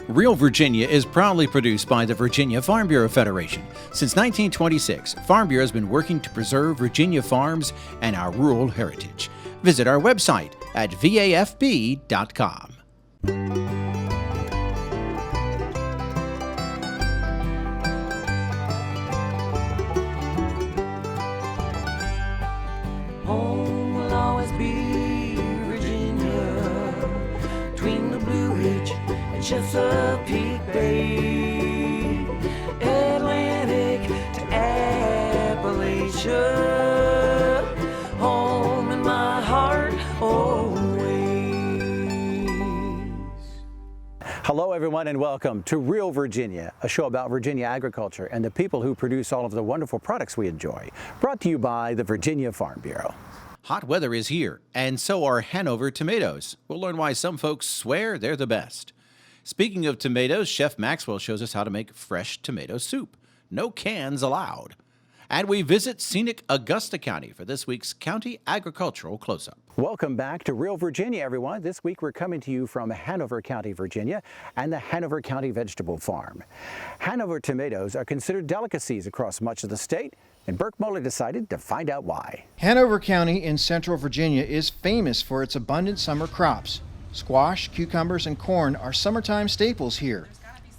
Real Virginia is proudly produced by the Virginia Farm Bureau Federation. Since 1926, Farm Bureau has been working to preserve Virginia farms and our rural heritage. Visit our website at vafb.com. Home will always be Virginia, between the Blue Ridge and Chesapeake Bay, Atlantic to Appalachia, home in my heart always. Hello everyone and welcome to Real Virginia, a show about Virginia agriculture and the people who produce all of the wonderful products we enjoy. Brought to you by the Virginia Farm Bureau. Hot weather is here, and so are Hanover tomatoes. We'll learn why some folks swear they're the best. Speaking of tomatoes, Chef Maxwell shows us how to make fresh tomato soup. No cans allowed. And we visit scenic Augusta County for this week's County Agricultural Close-Up. Welcome back to Real Virginia, everyone. This week we're coming to you from Hanover County, Virginia, and the Hanover County Vegetable Farm. Hanover tomatoes are considered delicacies across much of the state, and Burke Muller decided to find out why. Hanover County in central Virginia is famous for its abundant summer crops. Squash, cucumbers, and corn are summertime staples here.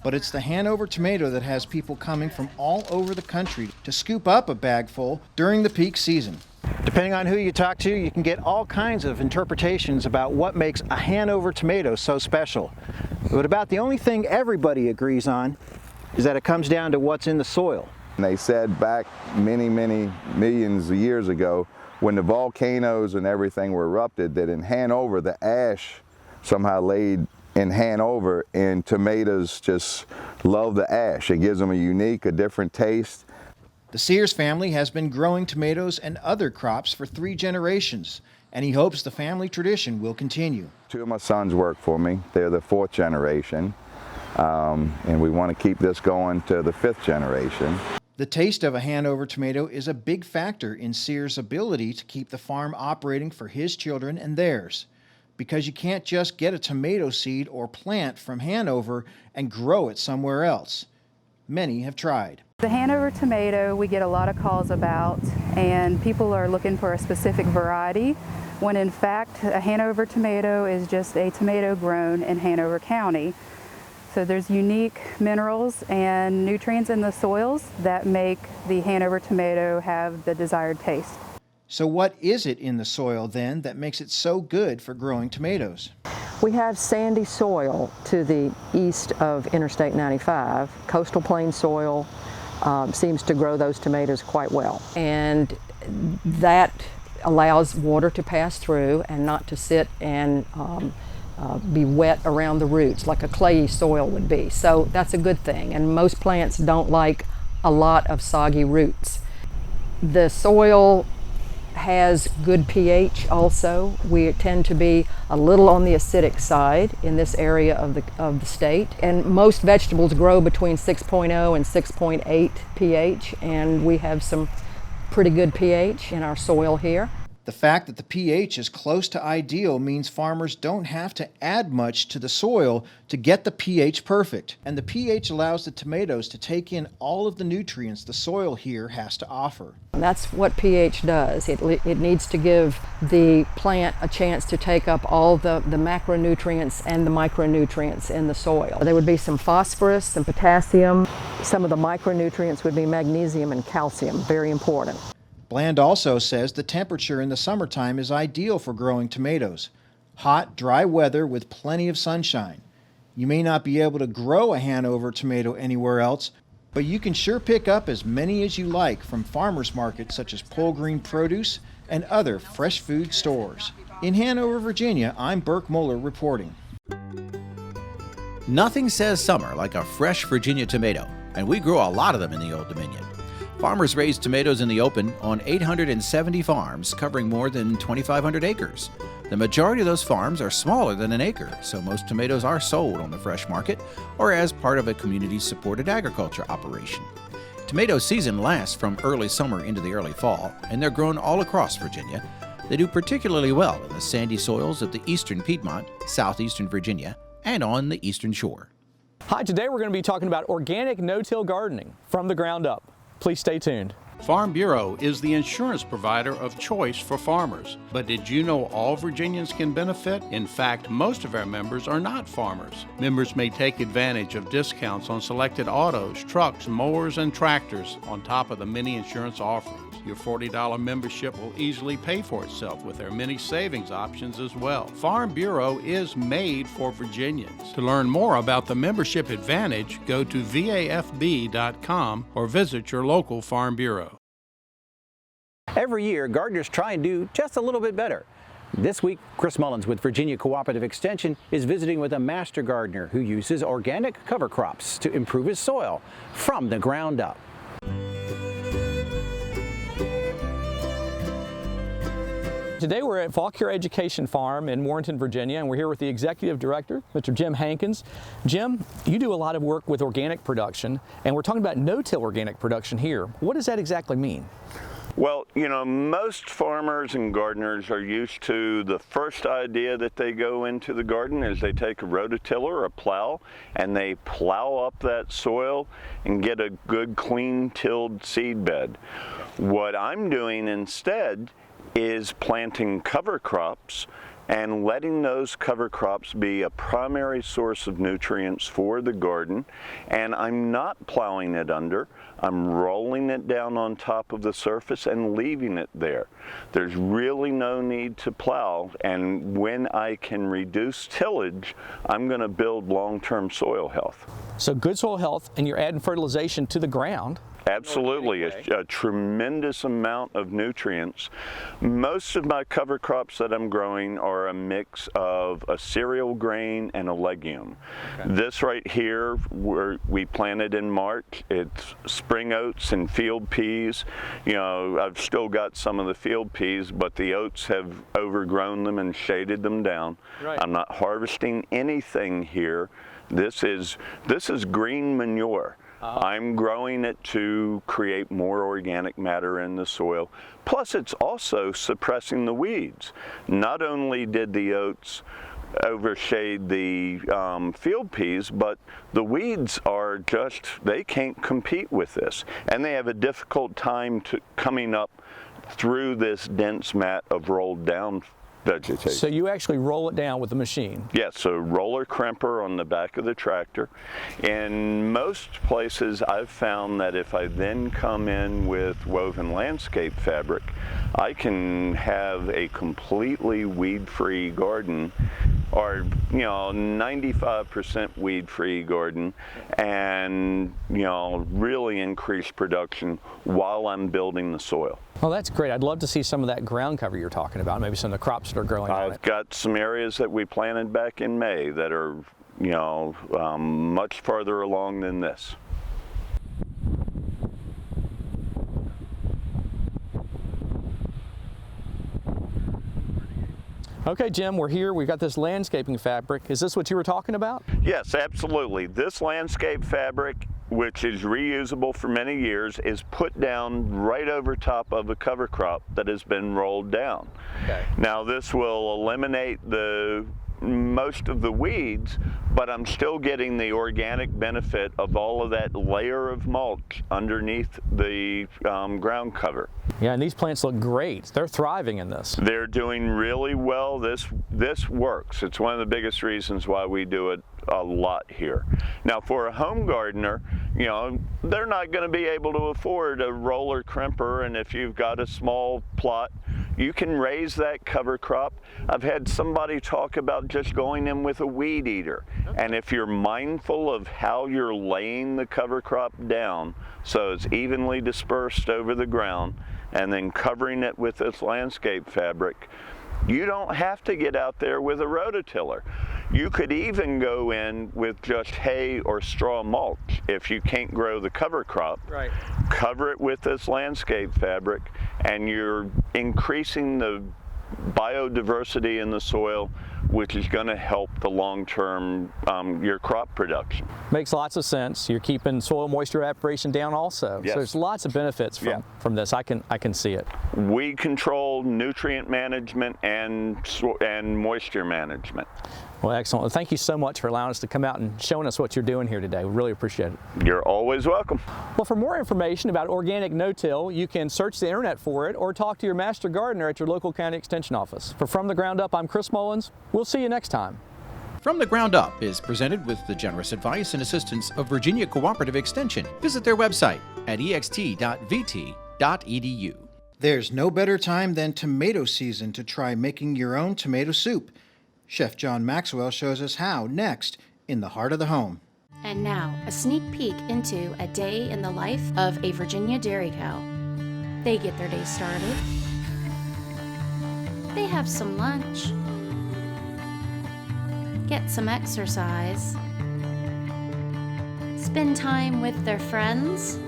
But it's the Hanover tomato that has people coming from all over the country to scoop up a bagful during the peak season. Depending on who you talk to, you can get all kinds of interpretations about what makes a Hanover tomato so special. But about the only thing everybody agrees on is that it comes down to what's in the soil. They said back many millions of years ago, when the volcanoes and everything were erupted, that in Hanover the ash somehow laid in Hanover, and tomatoes just love the ash. It gives them a different taste. The Sears family has been growing tomatoes and other crops for 3 generations, and he hopes the family tradition will continue. 2 of my sons work for me. They're the 4th generation, and we want to keep this going to the 5th generation. The taste of a Hanover tomato is a big factor in Sears' ability to keep the farm operating for his children and theirs, because you can't just get a tomato seed or plant from Hanover and grow it somewhere else. Many have tried. The Hanover tomato we get a lot of calls about, and people are looking for a specific variety, when in fact a Hanover tomato is just a tomato grown in Hanover County. So there's unique minerals and nutrients in the soils that make the Hanover tomato have the desired taste. So what is it in the soil then that makes it so good for growing tomatoes? We have sandy soil to the east of Interstate 95. Coastal plain soil seems to grow those tomatoes quite well. And that allows water to pass through and not to sit and be wet around the roots like a clayey soil would be. So that's a good thing. And most plants don't like a lot of soggy roots. The soil has good pH also. We tend to be a little on the acidic side in this area of the state. And most vegetables grow between 6.0 and 6.8 pH, and we have some pretty good pH in our soil here. The fact that the pH is close to ideal means farmers don't have to add much to the soil to get the pH perfect. And the pH allows the tomatoes to take in all of the nutrients the soil here has to offer. And that's what pH does. It needs to give the plant a chance to take up all the macronutrients and the micronutrients in the soil. There would be some phosphorus, some potassium. Some of the micronutrients would be magnesium and calcium, very important. Bland also says the temperature in the summertime is ideal for growing tomatoes. Hot, dry weather with plenty of sunshine. You may not be able to grow a Hanover tomato anywhere else, but you can sure pick up as many as you like from farmers markets such as Pole Green Produce and other fresh food stores. In Hanover, Virginia, I'm Burke Muller reporting. Nothing says summer like a fresh Virginia tomato, and we grow a lot of them in the Old Dominion. Farmers raise tomatoes in the open on 870 farms covering more than 2,500 acres. The majority of those farms are smaller than an acre, so most tomatoes are sold on the fresh market or as part of a community-supported agriculture operation. Tomato season lasts from early summer into the early fall, and they're grown all across Virginia. They do particularly well in the sandy soils of the eastern Piedmont, southeastern Virginia, and on the eastern shore. Hi, today we're going to be talking about organic no-till gardening from the ground up. Please stay tuned. Farm Bureau is the insurance provider of choice for farmers. But did you know all Virginians can benefit? In fact, most of our members are not farmers. Members may take advantage of discounts on selected autos, trucks, mowers, and tractors on top of the many insurance offerings. Your $40 membership will easily pay for itself with their many savings options as well. Farm Bureau is made for Virginians. To learn more about the membership advantage, go to vafb.com or visit your local Farm Bureau. Every year, gardeners try and do just a little bit better. This week, Chris Mullins with Virginia Cooperative Extension is visiting with a master gardener who uses organic cover crops to improve his soil from the ground up. Today we're at Fauquier Education Farm in Warrenton, Virginia, and we're here with the Executive Director, Mr. Jim Hankins. Jim, you do a lot of work with organic production, and we're talking about no-till organic production here. What does that exactly mean? Well, you know, most farmers and gardeners are used to the first idea that they go into the garden is they take a rototiller or a plow and they plow up that soil and get a good clean tilled seed bed. What I'm doing instead is planting cover crops and letting those cover crops be a primary source of nutrients for the garden. And I'm not plowing it under, I'm rolling it down on top of the surface and leaving it there. There's really no need to plow, and when I can reduce tillage, I'm going to build long-term soil health. So good soil health, and you're adding fertilization to the ground. Absolutely, a tremendous amount of nutrients. Most of my cover crops that I'm growing are a mix of a cereal grain and a legume. Okay. This right here, we planted in March. It's spring oats and field peas. You know, I've still got some of the field peas, but the oats have overgrown them and shaded them down. Right. I'm not harvesting anything here. This is green manure. I'm growing it to create more organic matter in the soil. Plus, it's also suppressing the weeds. Not only did the oats overshade the field peas, but the weeds are just, they can't compete with this. And they have a difficult time coming up through this dense mat of rolled down vegetation. So you actually roll it down with the machine? Yes, so roller crimper on the back of the tractor. In most places I've found that if I then come in with woven landscape fabric, I can have a completely weed-free garden, or 95% weed-free garden, and really increase production while I'm building the soil. Well, that's great. I'd love to see some of that ground cover you're talking about, maybe some of the crops that are growing on it. I've got some areas that we planted back in May that are much farther along than this. Okay, Jim, we're here. We've got this landscaping fabric. Is this what you were talking about? Yes, absolutely. This landscape fabric, which is reusable for many years, is put down right over top of a cover crop that has been rolled down. Okay. Now, this will eliminate most of the weeds, but I'm still getting the organic benefit of all of that layer of mulch underneath the ground cover. Yeah, and these plants look great. They're thriving in this. They're doing really well. This works. It's one of the biggest reasons why we do it a lot here. Now, for a home gardener, they're not going to be able to afford a roller crimper, and if you've got a small plot, you can raise that cover crop. I've had somebody talk about just going in with a weed eater. Okay. And if you're mindful of how you're laying the cover crop down so it's evenly dispersed over the ground and then covering it with this landscape fabric, you don't have to get out there with a rototiller. You could even go in with just hay or straw mulch if you can't grow the cover crop. Right. Cover it with this landscape fabric, and you're increasing the biodiversity in the soil, which is going to help the long-term your crop production. Makes lots of sense. You're keeping soil moisture evaporation down also. Yes. So there's lots of benefits from this. I can see it. We control nutrient management and moisture management. Well, excellent. Well, thank you so much for allowing us to come out and showing us what you're doing here today. We really appreciate it. You're always welcome. Well, for more information about organic no-till, you can search the internet for it or talk to your master gardener at your local county extension office. For From the Ground Up, I'm Chris Mullins. We'll see you next time. From the Ground Up is presented with the generous advice and assistance of Virginia Cooperative Extension. Visit their website at ext.vt.edu. There's no better time than tomato season to try making your own tomato soup. Chef John Maxwell shows us how next in the Heart of the Home. And now, a sneak peek into a day in the life of a Virginia dairy cow. They get their day started. They have some lunch. Get some exercise. Spend time with their friends.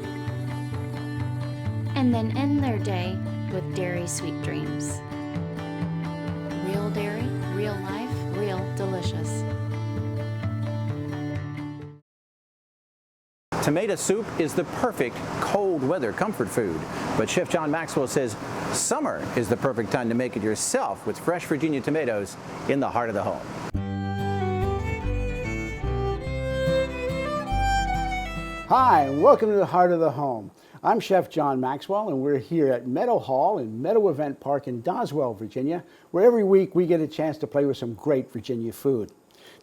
And then end their day with dairy sweet dreams. Real dairy, real life, real delicious. Tomato soup is the perfect cold weather comfort food, but Chef John Maxwell says summer is the perfect time to make it yourself with fresh Virginia tomatoes in the heart of the home. Hi, and welcome to the Heart of the Home. I'm Chef John Maxwell, and we're here at Meadow Hall in Meadow Event Park in Doswell, Virginia, where every week we get a chance to play with some great Virginia food.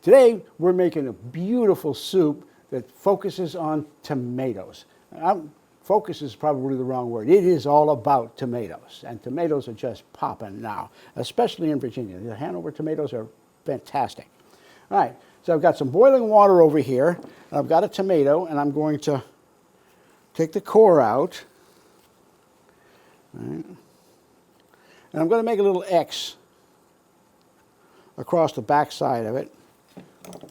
Today, we're making a beautiful soup that focuses on tomatoes. Focus is probably the wrong word. It is all about tomatoes, and tomatoes are just popping now, especially in Virginia. The Hanover tomatoes are fantastic. All right, so I've got some boiling water over here, and I've got a tomato, and I'm going to take the core out. All right. And I'm going to make a little X across the back side of it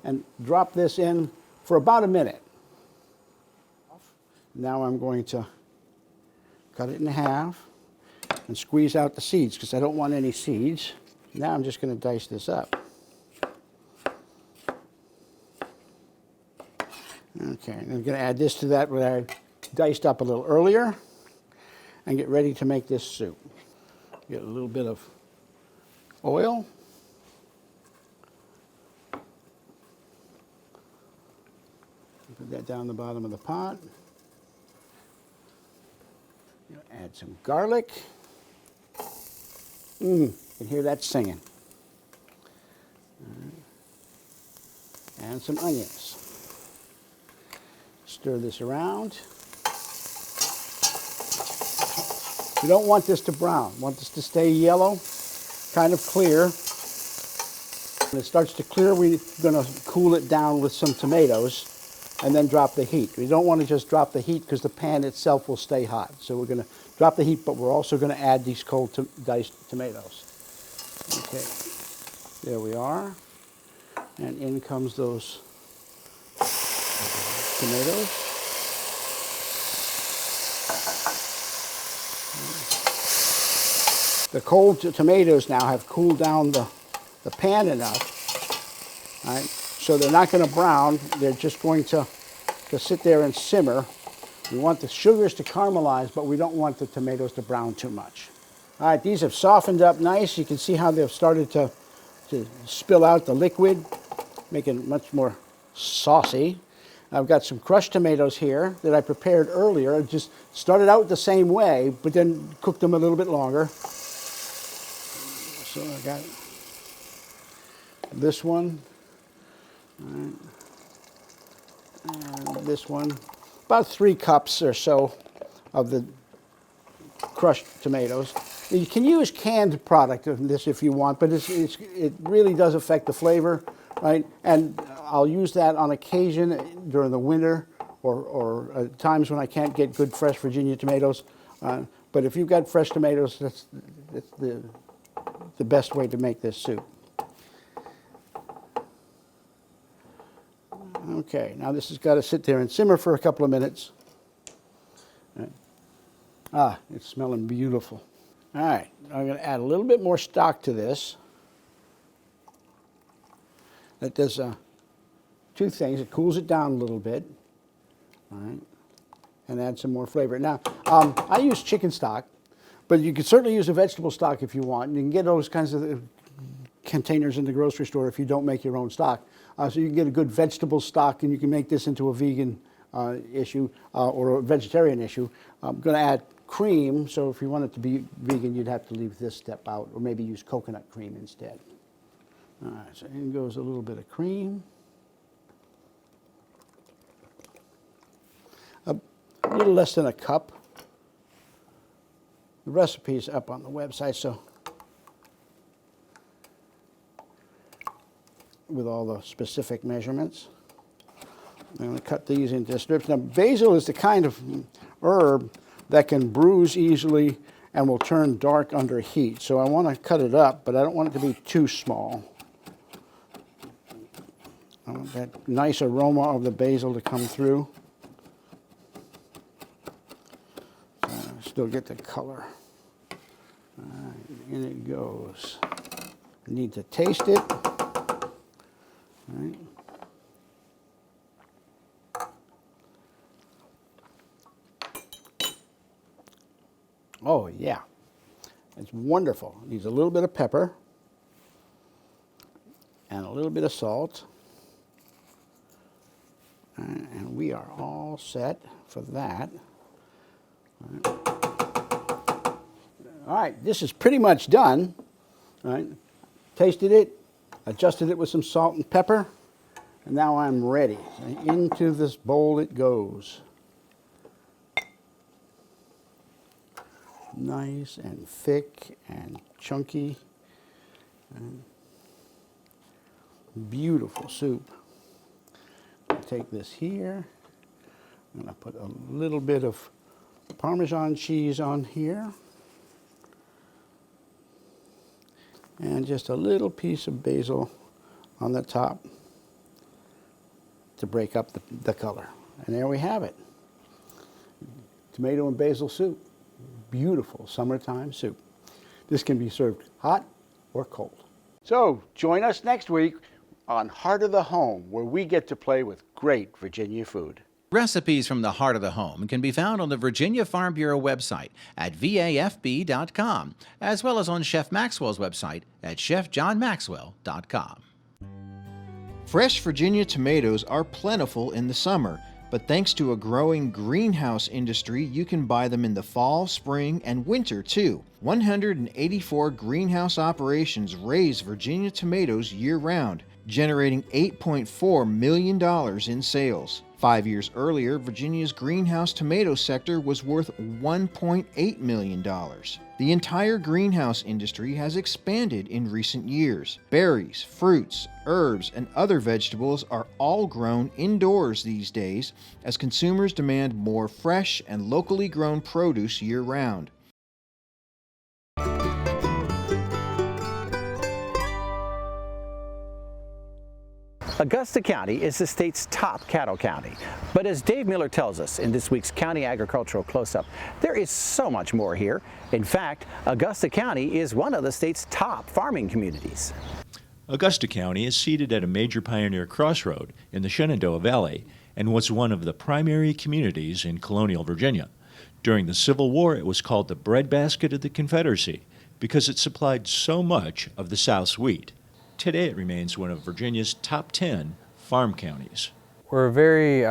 and drop this in for about a minute. Now I'm going to cut it in half and squeeze out the seeds because I don't want any seeds. Now I'm just going to dice this up. Okay, I'm going to add this to that what I diced up a little earlier and get ready to make this soup. Get a little bit of oil. Put that down the bottom of the pot. Add some garlic. You can hear that singing. And some onions. Stir this around. You don't want this to brown. You want this to stay yellow, kind of clear. When it starts to clear, we're going to cool it down with some tomatoes and then drop the heat. We don't want to just drop the heat because the pan itself will stay hot. So we're going to drop the heat, but we're also going to add these cold diced tomatoes. Okay, there we are. And in comes those tomatoes. The cold tomatoes now have cooled down the pan enough, right? So they're not going to brown. They're just going to sit there and simmer. We want the sugars to caramelize, but we don't want the tomatoes to brown too much. All right, these have softened up nice. You can see how they've started to spill out the liquid, making it much more saucy. I've got some crushed tomatoes here that I prepared earlier. I just started out the same way, but then cooked them a little bit longer. So I got this one, and this one, about 3 cups or so of the crushed tomatoes. You can use canned product of this if you want, but it really does affect the flavor, right? And I'll use that on occasion during the winter or times when I can't get good fresh Virginia tomatoes. But if you've got fresh tomatoes, that's the best way to make this soup. Okay, now this has got to sit there and simmer for a couple of minutes. Right. Ah, it's smelling beautiful. All right, I'm going to add a little bit more stock to this. That does 2 things. It cools it down a little bit, all right, and add some more flavor. Now, I use chicken stock, but you can certainly use a vegetable stock if you want. You can get those kinds of containers in the grocery store if you don't make your own stock. So you can get a good vegetable stock, and you can make this into a vegan issue or a vegetarian issue. I'm going to add cream, so if you want it to be vegan, you'd have to leave this step out, or maybe use coconut cream instead. All right, so in goes a little bit of cream. A little less than a cup. The recipe's up on the website, so with all the specific measurements. I'm going to cut these into strips. Now, basil is the kind of herb that can bruise easily and will turn dark under heat. So I want to cut it up, but I don't want it to be too small. I want that nice aroma of the basil to come through. Still get the color. All right, in it goes. I need to taste it. All right. Oh yeah, it's wonderful. It needs a little bit of pepper and a little bit of salt. And we are all set for that. All right, this is pretty much done. All right, tasted it, adjusted it with some salt and pepper, and now I'm ready. So into this bowl it goes. Nice and thick and chunky. And beautiful soup. I'll take this here. I'm going to put a little bit of Parmesan cheese on here. And just a little piece of basil on the top to break up the color. And there we have it. Tomato and basil soup. Beautiful summertime soup. This can be served hot or cold. So join us next week on Heart of the Home, where we get to play with great Virginia food. Recipes from the heart of the home can be found on the Virginia Farm Bureau website at vafb.com, as well as on Chef Maxwell's website at chefjohnmaxwell.com. Fresh Virginia tomatoes are plentiful in the summer, but thanks to a growing greenhouse industry, you can buy them in the fall, spring, and winter too. 184 greenhouse operations raise Virginia tomatoes year-round, generating $8.4 million in sales. 5 years earlier, Virginia's greenhouse tomato sector was worth $1.8 million. The entire greenhouse industry has expanded in recent years. Berries, fruits, herbs, and other vegetables are all grown indoors these days as consumers demand more fresh and locally grown produce year-round. Augusta County is the state's top cattle county. But as Dave Miller tells us in this week's County Agricultural Close-Up, there is so much more here. In fact, Augusta County is one of the state's top farming communities. Augusta County is seated at a major pioneer crossroad in the Shenandoah Valley and was one of the primary communities in colonial Virginia. During the Civil War, it was called the breadbasket of the Confederacy because it supplied so much of the South's wheat. Today it remains one of Virginia's top 10 farm counties. We're very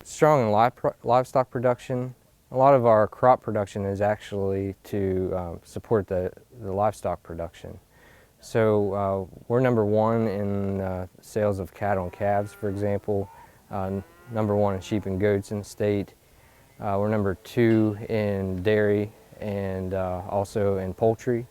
strong in livestock production. A lot of our crop production is actually to support the livestock production. So we're number one in sales of cattle and calves, for example, number one in sheep and goats in the state. We're number two in dairy and also in poultry.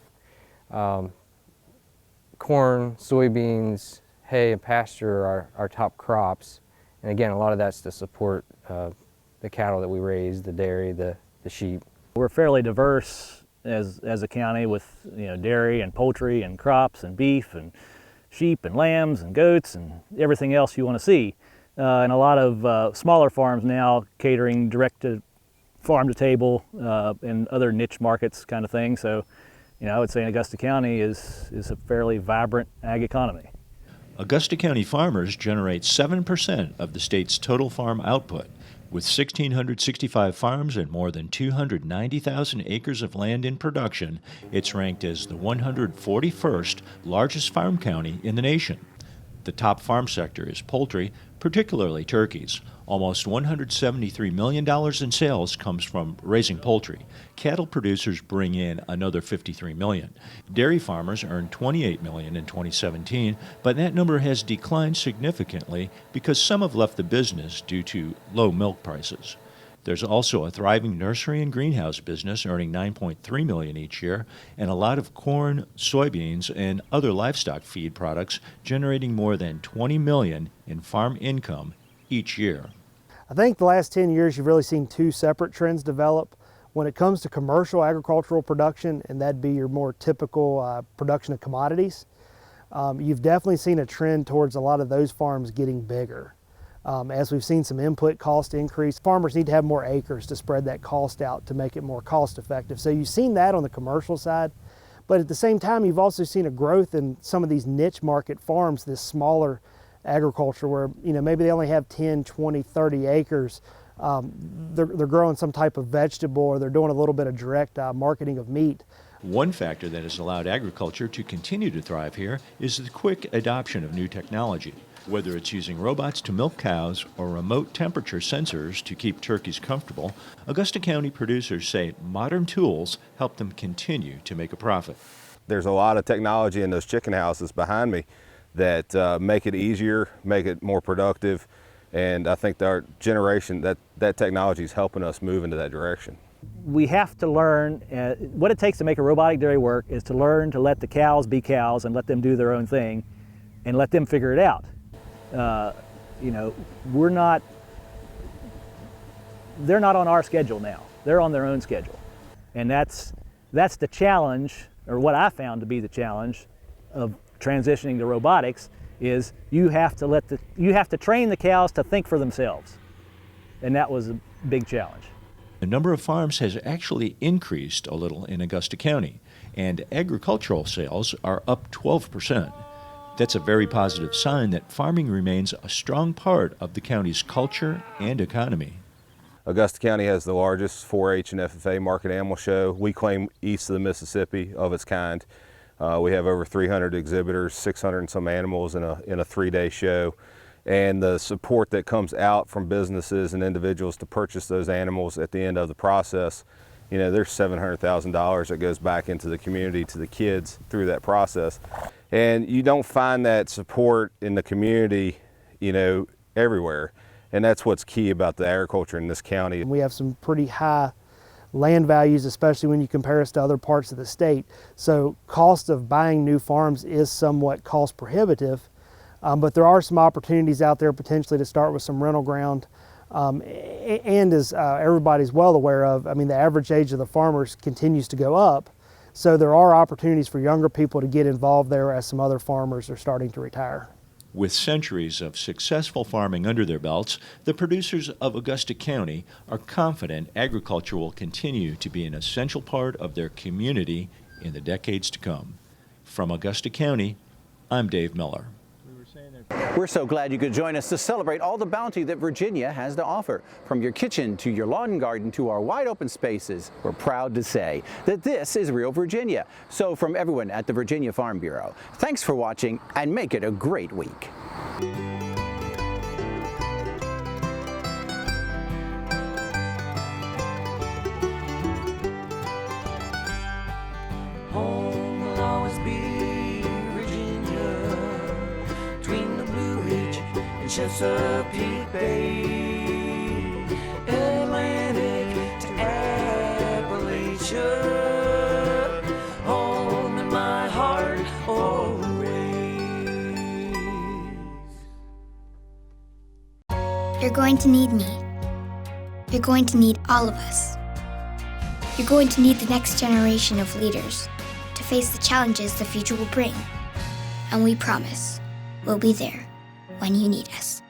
Corn, soybeans, hay, and pasture are our top crops. And again, a lot of that's to support the cattle that we raise, the dairy, the sheep. We're fairly diverse as a county with dairy and poultry and crops and beef and sheep and lambs and goats and everything else you want to see. And a lot of smaller farms now catering direct to farm to table and other niche markets kind of thing. So I would say Augusta County is a fairly vibrant ag economy. Augusta County farmers generate 7% of the state's total farm output, With 1,665 farms and more than 290,000 acres of land in production, it's ranked as the 141st largest farm county in the nation. The top farm sector is poultry, particularly turkeys. Almost $173 million in sales comes from raising poultry. Cattle producers bring in another $53 million. Dairy farmers earned $28 million in 2017, but that number has declined significantly because some have left the business due to low milk prices. There's also a thriving nursery and greenhouse business earning $9.3 million each year, and a lot of corn, soybeans, and other livestock feed products generating more than $20 million in farm income each year. I think the last 10 years you've really seen two separate trends develop. When it comes to commercial agricultural production, and that'd be your more typical production of commodities, you've definitely seen a trend towards a lot of those farms getting bigger. As we've seen some input cost increase, farmers need to have more acres to spread that cost out to make it more cost effective. So you've seen that on the commercial side, but at the same time you've also seen a growth in some of these niche market farms, this smaller agriculture where maybe they only have 10, 20, 30 acres. They're growing some type of vegetable, or they're doing a little bit of direct marketing of meat. One factor that has allowed agriculture to continue to thrive here is the quick adoption of new technology. Whether it's using robots to milk cows or remote temperature sensors to keep turkeys comfortable, Augusta County producers say modern tools help them continue to make a profit. There's a lot of technology in those chicken houses behind me that make it easier, make it more productive, and I think our generation, that technology is helping us move into that direction. We have to learn, what it takes to make a robotic dairy work is to learn to let the cows be cows and let them do their own thing and let them figure it out. They're not on our schedule now. They're on their own schedule. And that's the challenge, or what I found to be the challenge of transitioning to robotics, is you have to train the cows to think for themselves. And that was a big challenge. The number of farms has actually increased a little in Augusta County, and agricultural sales are up 12%. That's a very positive sign that farming remains a strong part of the county's culture and economy. Augusta County has the largest 4-H and FFA market animal show. We claim east of the Mississippi of its kind. We have over 300 exhibitors, 600 and some animals in a 3-day show. And the support that comes out from businesses and individuals to purchase those animals at the end of the process, there's $700,000 that goes back into the community to the kids through that process. And you don't find that support in the community, everywhere. And that's what's key about the agriculture in this county. We have some pretty high land values, especially when you compare us to other parts of the state. So cost of buying new farms is somewhat cost prohibitive, but there are some opportunities out there potentially to start with some rental ground. And as everybody's well aware of, the average age of the farmers continues to go up. So there are opportunities for younger people to get involved there as some other farmers are starting to retire. With centuries of successful farming under their belts, the producers of Augusta County are confident agriculture will continue to be an essential part of their community in the decades to come. From Augusta County, I'm Dave Miller. We're so glad you could join us to celebrate all the bounty that Virginia has to offer. From your kitchen to your lawn and garden to our wide open spaces, we're proud to say that this is real Virginia. So from everyone at the Virginia Farm Bureau, thanks for watching and make it a great week. Home will always be Virginia, between the Blue Ridge and Chesapeake Bay, Atlantic to Appalachia, home in my heart always. You're going to need me. You're going to need all of us. You're going to need the next generation of leaders to face the challenges the future will bring. And we promise we'll be there when you need us.